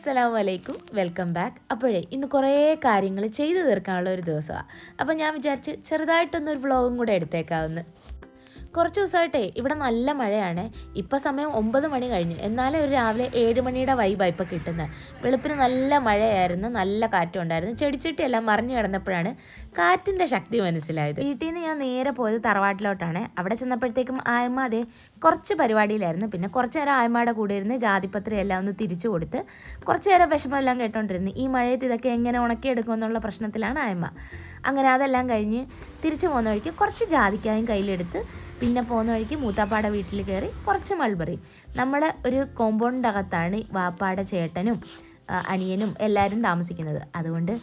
അസ്സലാമലൈക്കും, welcome back. അപ്പോഴേ ഇന്ന് കുറേ കാര്യങ്ങൾ ചെയ്തു തീർക്കാനുള്ള ഒരു ദിവസമാണ്. അപ്പോൾ ഞാൻ വിചാരിച്ച് ചെറുതായിട്ടൊന്നൊരു വ്ളോഗും കൂടെ എടുത്തേക്കാവുന്നു. കുറച്ച് ദിവസമായിട്ടേ ഇവിടെ നല്ല മഴയാണ്. ഇപ്പം സമയം 9 മണി കഴിഞ്ഞു, എന്നാലും ഒരു രാവിലെ 7 മണിയുടെ വൈബാണ് ഇപ്പോൾ കിട്ടുന്നത്. വെളുപ്പിന് നല്ല മഴയായിരുന്നു, നല്ല കാറ്റും ഉണ്ടായിരുന്നു. ചെടിച്ചട്ടിയെല്ലാം മറിഞ്ഞു കിടന്നപ്പോഴാണ് കാറ്റിൻ്റെ ശക്തി മനസ്സിലായത്. വീട്ടിൽ നിന്ന് ഞാൻ നേരെ പോയത് തറവാട്ടിലോട്ടാണ്. അവിടെ ചെന്നപ്പോഴത്തേക്കും ആയമ്മ അതേ കുറച്ച് പരിപാടിയിലായിരുന്നു. പിന്നെ കുറച്ച് നേരം ആയമ്മയുടെ കൂടെ ഇരുന്ന് ജാതിപത്രി എല്ലാം ഒന്ന് തിരിച്ചു കൊടുത്ത് കുറച്ച് നേരം വിഷമമെല്ലാം കേട്ടോണ്ടിരുന്നു. ഈ മഴയത്ത് ഇതൊക്കെ എങ്ങനെ ഉണക്കിയെടുക്കുമെന്നുള്ള പ്രശ്നത്തിലാണ് ആയമ്മ. അങ്ങനെ അതെല്ലാം കഴിഞ്ഞ് തിരിച്ചു പോകുന്ന വഴിക്ക് കുറച്ച് ജാതിക്കായും കയ്യിലെടുത്ത് പിന്നെ പോകുന്ന വഴിക്ക് മൂത്താപ്പാടെ വീട്ടിൽ കയറി കുറച്ച് മൾബറി. നമ്മുടെ ഒരു കോമ്പൗണ്ടിൻ്റെ അകത്താണ് വാപ്പാടെ ചേട്ടനും അനിയനും എല്ലാവരും താമസിക്കുന്നത്. അതുകൊണ്ട്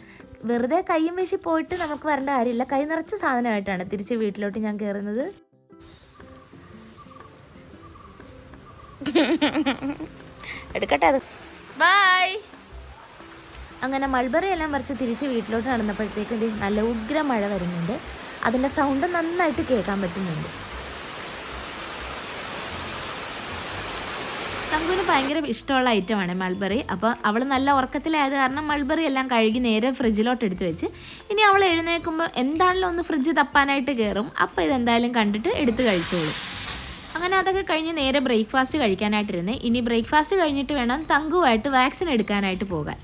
വെറുതെ കയ്യും വീശി പോയിട്ട് നമുക്ക് വരേണ്ട കാര്യമില്ല. കൈ നിറച്ച സാധനമായിട്ടാണ് തിരിച്ച് വീട്ടിലോട്ട് ഞാൻ കയറുന്നത്. എടുക്കട്ടെ അത്. ബൈ. അങ്ങനെ മൾബറി എല്ലാം പറിച്ച് തിരിച്ച് വീട്ടിലോട്ട് നടന്നപ്പോഴത്തേക്കും നല്ല ഉഗ്ര മഴ വരുന്നുണ്ട്. അതിൻ്റെ സൗണ്ട് നന്നായിട്ട് കേൾക്കാൻ പറ്റുന്നുണ്ട്. തങ്കുവിന് ഭയങ്കര ഇഷ്ടമുള്ള ഐറ്റമാണ് മൾബറി. അപ്പോൾ അവൾ നല്ല ഉറക്കത്തിലായത് കാരണം മൾബറി എല്ലാം കഴുകി നേരെ ഫ്രിഡ്ജിലോട്ട് എടുത്ത് വെച്ച് ഇനി അവൾ എഴുന്നേൽക്കുമ്പോൾ എന്താണല്ലോ ഒന്ന് ഫ്രിഡ്ജ് തപ്പാനായിട്ട് കയറും. അപ്പോൾ ഇതെന്തായാലും കണ്ടിട്ട് എടുത്ത് കഴിച്ചോളും. അങ്ങനെ അതൊക്കെ കഴിഞ്ഞ് നേരെ ബ്രേക്ക്ഫാസ്റ്റ് കഴിക്കാനായിട്ടിരുന്നേ. ഇനി ബ്രേക്ക്ഫാസ്റ്റ് കഴിഞ്ഞിട്ട് വേണം തങ്കുവായിട്ട് വാക്സിൻ എടുക്കാനായിട്ട് പോകാൻ.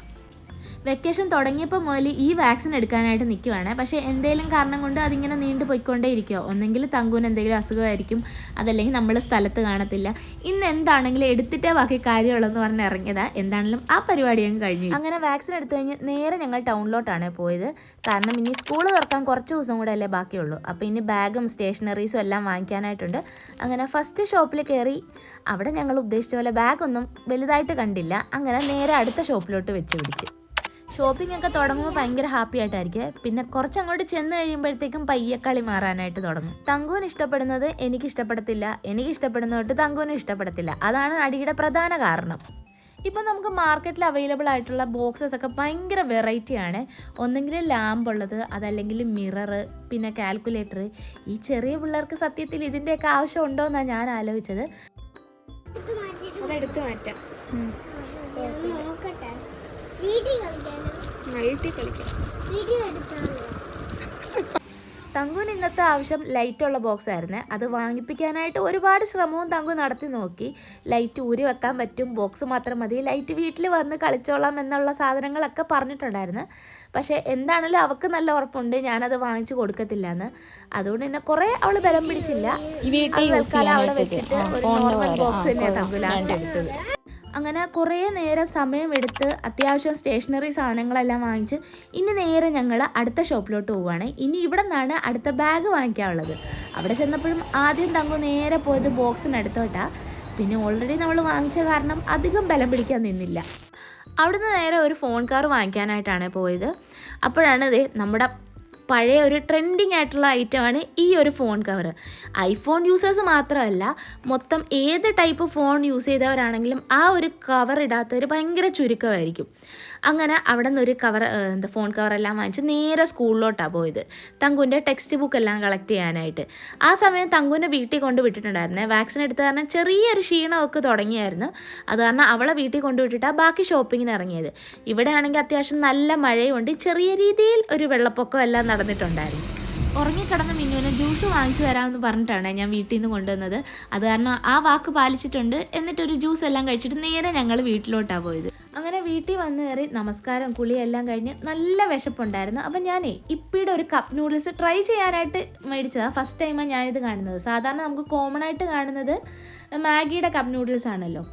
വെക്കേഷൻ തുടങ്ങിയപ്പോൾ മുതൽ ഈ വാക്സിൻ എടുക്കാനായിട്ട് നിൽക്കുവാണ്. പക്ഷേ എന്തെങ്കിലും കാരണം കൊണ്ട് അതിങ്ങനെ നീണ്ടു പോയിക്കൊണ്ടേ ഇരിക്കുമോ. ഒന്നെങ്കിൽ തങ്കുവിന് എന്തെങ്കിലും അസുഖമായിരിക്കും, അതല്ലെങ്കിൽ നമ്മൾ സ്ഥലത്ത് കാണത്തില്ല. ഇന്ന് എന്താണെങ്കിലും എടുത്തിട്ടേ ബാക്കി കാര്യമുള്ളതെന്ന് പറഞ്ഞ് ഇറങ്ങിയതാണ്. എന്താണെങ്കിലും ആ പരിപാടി അങ്ങ് കഴിഞ്ഞു. അങ്ങനെ വാക്സിൻ എടുത്തു കഴിഞ്ഞ് നേരെ ഞങ്ങൾ ടൗണിലോട്ടാണ് പോയത്. കാരണം ഇനി സ്കൂൾ തുറക്കാൻ കുറച്ച് ദിവസം കൂടെ അല്ലേ ബാക്കിയുള്ളൂ. അപ്പോൾ ഇനി ബാഗും സ്റ്റേഷനറീസും എല്ലാം വാങ്ങിക്കാനായിട്ടുണ്ട്. അങ്ങനെ ഫസ്റ്റ് ഷോപ്പിൽ കയറി. അവിടെ ഞങ്ങൾ ഉദ്ദേശിച്ച പോലെ ബാഗൊന്നും വലുതായിട്ട് കണ്ടില്ല. അങ്ങനെ നേരെ അടുത്ത ഷോപ്പിലോട്ട് വെച്ച് പിടിച്ച്. ഷോപ്പിംഗ് ഒക്കെ തുടങ്ങുമ്പോൾ ഭയങ്കര ഹാപ്പി ആയിട്ടായിരിക്കും. പിന്നെ കുറച്ചങ്ങോട്ട് ചെന്ന് കഴിയുമ്പോഴത്തേക്കും പയ്യക്കളി മാറാനായിട്ട് തുടങ്ങും. തങ്കുവിന് ഇഷ്ടപ്പെടുന്നത് എനിക്ക് ഇഷ്ടപ്പെടത്തില്ല, എനിക്ക് ഇഷ്ടപ്പെടുന്നതൊട്ട് തങ്കുവിന് ഇഷ്ടപ്പെടത്തില്ല. അതാണ് അടിയുടെ പ്രധാന കാരണം. ഇപ്പം നമുക്ക് മാർക്കറ്റിൽ അവൈലബിൾ ആയിട്ടുള്ള ബോക്സസ് ഒക്കെ ഭയങ്കര വെറൈറ്റിയാണ്. ഒന്നെങ്കിൽ ലാമ്പുള്ളത്, അതല്ലെങ്കിൽ മിറർ, പിന്നെ കാൽക്കുലേറ്റർ. ഈ ചെറിയ പിള്ളേർക്ക് സത്യത്തിൽ ഇതിൻ്റെയൊക്കെ ആവശ്യം ഉണ്ടോ എന്നാണ് ഞാൻ ആലോചിച്ചത്. അതെടുത്ത് മാറ്റാം. തങ്കുവിന് ഇന്നത്തെ ആവശ്യം ലൈറ്റുള്ള ബോക്സ് ആയിരുന്നു. അത് വാങ്ങിപ്പിക്കാനായിട്ട് ഒരുപാട് ശ്രമവും തങ്കു നടത്തി നോക്കി. ലൈറ്റ് ഊരി വെക്കാൻ പറ്റും, ബോക്സ് മാത്രം മതി, ലൈറ്റ് വീട്ടിൽ വന്ന് കളിച്ചോളാം എന്നുള്ള സാധനങ്ങളൊക്കെ പറഞ്ഞിട്ടുണ്ടായിരുന്നു. പക്ഷേ എന്താണെങ്കിലും അവൾക്ക് നല്ല ഉറപ്പുണ്ട് ഞാനത് വാങ്ങിച്ചു കൊടുക്കത്തില്ല എന്ന്. അതുകൊണ്ട് തന്നെ കുറേ അവൾ ബലം പിടിച്ചില്ല. അവിടെ വെച്ചിട്ട് ഒരു നോർമൽ ബോക്സ് തന്നെയാണ് തങ്കു ലാസ്റ്റ് എടുത്തത്. അങ്ങനെ കുറേ നേരം സമയമെടുത്ത് അത്യാവശ്യം സ്റ്റേഷനറി സാധനങ്ങളെല്ലാം വാങ്ങിച്ച് ഇനി നേരെ ഞങ്ങൾ അടുത്ത ഷോപ്പിലോട്ട് പോവുകയാണ്. ഇനി ഇവിടെ നിന്നാണ് അടുത്ത ബാഗ് വാങ്ങിക്കാനുള്ളത്. അവിടെ ചെന്നപ്പോഴും ആദ്യം തങ്കു നേരെ പോയത് ബോക്സിനടുത്തോട്ടാണ്. പിന്നെ ഓൾറെഡി നമ്മൾ വാങ്ങിച്ച കാരണം അധികം ബലം പിടിക്കാൻ നിന്നില്ല. അവിടുന്ന് നേരെ ഒരു ഫോൺ കവർ വാങ്ങിക്കാനായിട്ടാണ് പോയത്. അപ്പോഴാണ് ഇത് നമ്മുടെ പഴയ ഒരു ട്രെൻഡിങ് ആയിട്ടുള്ള ഐറ്റമാണ് ഈ ഒരു ഫോൺ കവർ. ഐഫോൺ യൂസേഴ്സ് മാത്രമല്ല, മൊത്തം ഏത് ടൈപ്പ് ഫോൺ യൂസ് ചെയ്തവരാണെങ്കിലും ആ ഒരു കവർ ഇടാത്തവർ ഭയങ്കര ചുരുക്കമായിരിക്കും. അങ്ങനെ അവിടെ നിന്ന് ഒരു ഫോൺ കവറെല്ലാം വാങ്ങിച്ച് നേരെ സ്കൂളിലോട്ടാണ് പോയത്, തങ്കുവിൻ്റെ ടെക്സ്റ്റ് ബുക്ക് എല്ലാം കളക്ട് ചെയ്യാനായിട്ട്. ആ സമയം തങ്കുവിൻ്റെ വീട്ടിൽ കൊണ്ട് വിട്ടിട്ടുണ്ടായിരുന്നേ. വാക്സിൻ എടുത്ത കാരണം ചെറിയൊരു ക്ഷീണമൊക്കെ തുടങ്ങിയായിരുന്നു. അത് കാരണം അവളെ വീട്ടിൽ കൊണ്ടുവിട്ടിട്ടാണ് ബാക്കി ഷോപ്പിങ്ങിന് ഇറങ്ങിയത്. ഇവിടെ ആണെങ്കിൽ അത്യാവശ്യം നല്ല മഴയുണ്ട്, ചെറിയ രീതിയിൽ ഒരു വെള്ളപ്പൊക്കം എല്ലാം നടന്നിട്ടുണ്ടായിരുന്നു. ഉറങ്ങിക്കിടന്ന മിന്നുവിന് ജ്യൂസ് വാങ്ങിച്ചു തരാമെന്ന് പറഞ്ഞിട്ടാണ് ഞാൻ വീട്ടിൽ നിന്ന് കൊണ്ടുവന്നത്. അത് കാരണം ആ വാക്ക് പാലിച്ചിട്ടുണ്ട്. എന്നിട്ടൊരു ജ്യൂസ് എല്ലാം കഴിച്ചിട്ട് നേരെ ഞങ്ങൾ വീട്ടിലോട്ടാണ് പോയത്. അങ്ങനെ വീട്ടിൽ വന്ന് കയറി നമസ്കാരം കുളിയെല്ലാം കഴിഞ്ഞ് നല്ല വിശപ്പുണ്ടായിരുന്നു. അപ്പം ഞാനേ ഇപ്പിയുടെ ഒരു കപ്പ് നൂഡിൽസ് ട്രൈ ചെയ്യാനായിട്ട് മേടിച്ചതാണ്. ഫസ്റ്റ് ടൈമാണ് ഞാനിത് കാണുന്നത്. സാധാരണ നമുക്ക് കോമൺ ആയിട്ട് കാണുന്നത് മാഗിയുടെ കപ്പ് നൂഡിൽസ് ആണല്ലോ.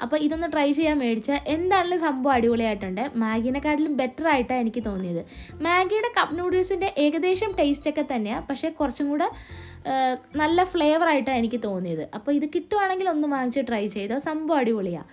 അപ്പോൾ ഇതൊന്ന് ട്രൈ ചെയ്യാൻ മേടിച്ചാൽ എന്താണെങ്കിലും സംഭവം അടിപൊളിയായിട്ടുണ്ട്. മാഗിനെക്കാട്ടിലും ബെറ്റർ ആയിട്ടാണ് എനിക്ക് തോന്നിയത്. മാഗിയുടെ കപ്പ് നൂഡിൽസിൻ്റെ ഏകദേശം ടേസ്റ്റൊക്കെ തന്നെയാണ്, പക്ഷേ കുറച്ചും കൂടെ നല്ല ഫ്ലേവറായിട്ടാണ് എനിക്ക് തോന്നിയത്. അപ്പോൾ ഇത് കിട്ടുവാണെങ്കിൽ ഒന്ന് വാങ്ങിച്ച് ട്രൈ ചെയ്തോ, സംഭവം അടിപൊളിയാണ്.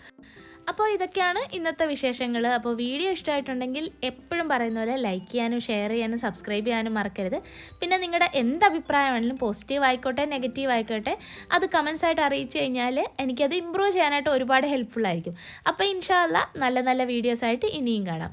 അപ്പോൾ ഇതൊക്കെയാണ് ഇന്നത്തെ വിശേഷങ്ങൾ. അപ്പോൾ വീഡിയോ ഇഷ്ടമായിട്ടുണ്ടെങ്കിൽ എപ്പോഴും പറയുന്ന പോലെ ലൈക്ക് ചെയ്യാനും ഷെയർ ചെയ്യാനും സബ്സ്ക്രൈബ് ചെയ്യാനും മറക്കരുത്. പിന്നെ നിങ്ങളുടെ എന്ത് അഭിപ്രായമാണെങ്കിലും പോസിറ്റീവ് ആയിക്കോട്ടെ നെഗറ്റീവ് ആയിക്കോട്ടെ അത് കമൻസ് ആയിട്ട് അറിയിച്ചു കഴിഞ്ഞാൽ എനിക്കത് ഇമ്പ്രൂവ് ചെയ്യാനായിട്ട് ഒരുപാട് ഹെൽപ്ഫുൾ ആയിരിക്കും. അപ്പോൾ ഇൻഷാ അല്ലാ നല്ല നല്ല വീഡിയോസായിട്ട് ഇനിയും കാണാം.